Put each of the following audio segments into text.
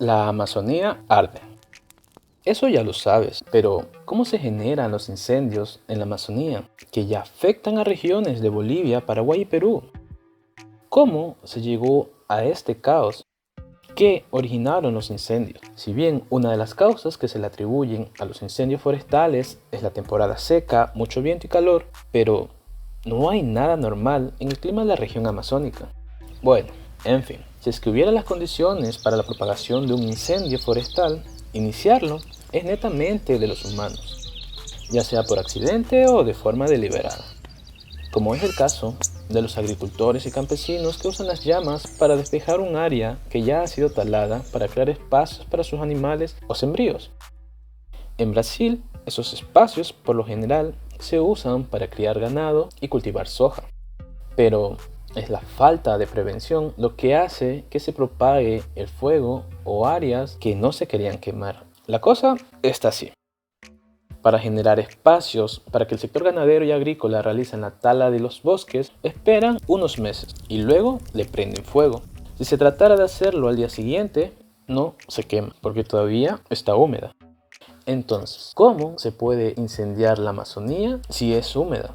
La Amazonía arde. Eso ya lo sabes, pero ¿cómo se generan los incendios en la Amazonía que ya afectan a regiones de Bolivia, Paraguay y Perú? ¿Cómo se llegó a este caos? ¿Qué originaron los incendios? Si bien una de las causas que se le atribuyen a los incendios forestales es la temporada seca, mucho viento y calor, pero no hay nada normal en el clima de la región amazónica. Bueno, en fin, si es que hubiera las condiciones para la propagación de un incendio forestal, iniciarlo es netamente de los humanos, ya sea por accidente o de forma deliberada, como es el caso de los agricultores y campesinos que usan las llamas para despejar un área que ya ha sido talada para crear espacios para sus animales o sembríos. En Brasil, esos espacios por lo general se usan para criar ganado y cultivar soja, pero es la falta de prevención lo que hace que se propague el fuego o áreas que no se querían quemar. La cosa está así. Para generar espacios para que el sector ganadero y agrícola realicen la tala de los bosques, esperan unos meses y luego le prenden fuego. Si se tratara de hacerlo al día siguiente, no se quema porque todavía está húmeda. Entonces, ¿cómo se puede incendiar la Amazonía si es húmeda?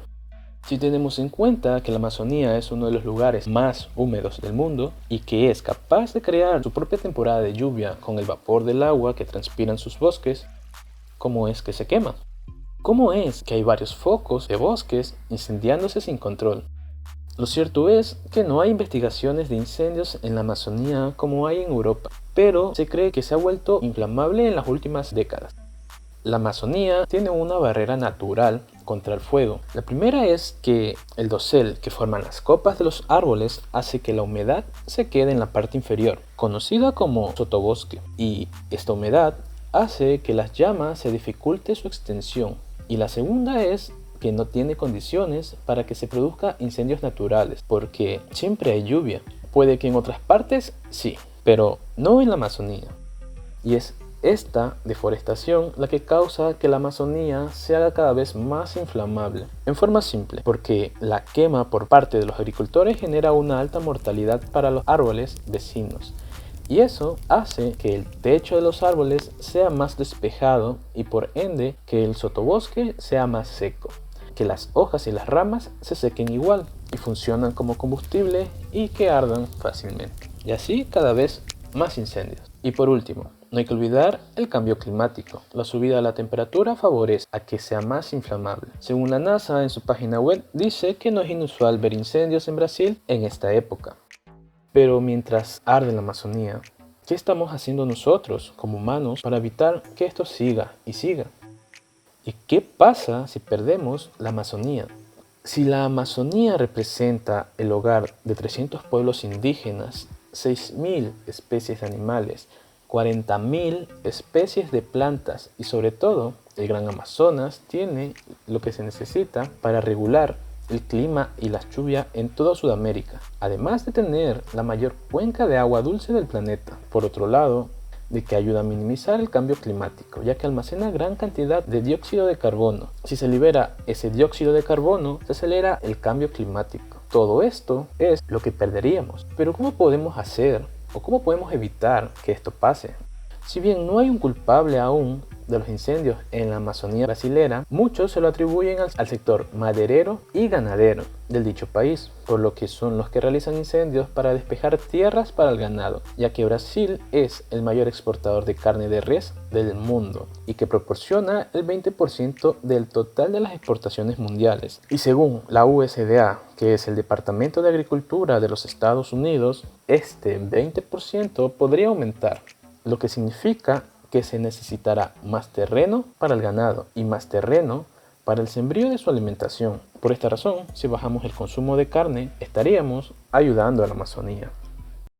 Si tenemos en cuenta que la Amazonía es uno de los lugares más húmedos del mundo y que es capaz de crear su propia temporada de lluvia con el vapor del agua que transpiran sus bosques, ¿cómo es que se quema? ¿Cómo es que hay varios focos de bosques incendiándose sin control? Lo cierto es que no hay investigaciones de incendios en la Amazonía como hay en Europa, pero se cree que se ha vuelto inflamable en las últimas décadas. La Amazonía tiene una barrera natural contra el fuego. La primera es que el dosel que forman las copas de los árboles hace que la humedad se quede en la parte inferior, conocida como sotobosque, y esta humedad hace que las llamas se dificulte su extensión. Y la segunda es que no tiene condiciones para que se produzcan incendios naturales, porque siempre hay lluvia. Puede que en otras partes sí, pero no en la Amazonía. Y es esta deforestación la que causa que la Amazonía se haga cada vez más inflamable, en forma simple, porque la quema por parte de los agricultores genera una alta mortalidad para los árboles vecinos. Y eso hace que el techo de los árboles sea más despejado y por ende que el sotobosque sea más seco, que las hojas y las ramas se sequen igual y funcionan como combustible y que ardan fácilmente. Y así cada vez más incendios. Y por último, no hay que olvidar el cambio climático. La subida de la temperatura favorece a que sea más inflamable. Según la NASA en su página web dice que no es inusual ver incendios en Brasil en esta época. Pero mientras arde la Amazonía, ¿qué estamos haciendo nosotros como humanos para evitar que esto siga y siga? ¿Y qué pasa si perdemos la Amazonía? Si la Amazonía representa el hogar de 300 pueblos indígenas, 6.000 especies de animales, 40.000 especies de plantas y sobre todo el Gran Amazonas tiene lo que se necesita para regular el clima y la lluvia en toda Sudamérica, además de tener la mayor cuenca de agua dulce del planeta. Por otro lado, de que ayuda a minimizar el cambio climático, ya que almacena gran cantidad de dióxido de carbono. Si se libera ese dióxido de carbono, se acelera el cambio climático. Todo esto es lo que perderíamos. Pero ¿cómo podemos hacer o cómo podemos evitar que esto pase? Si bien no hay un culpable aún de los incendios en la Amazonía brasilera, muchos se lo atribuyen al sector maderero y ganadero del dicho país, por lo que son los que realizan incendios para despejar tierras para el ganado, ya que Brasil es el mayor exportador de carne de res del mundo y que proporciona el 20% del total de las exportaciones mundiales. Y según la USDA, que es el Departamento de Agricultura de los Estados Unidos, este 20% podría aumentar, lo que significa que se necesitará más terreno para el ganado y más terreno para el sembrío de su alimentación. Por esta razón, si bajamos el consumo de carne, estaríamos ayudando a la Amazonía.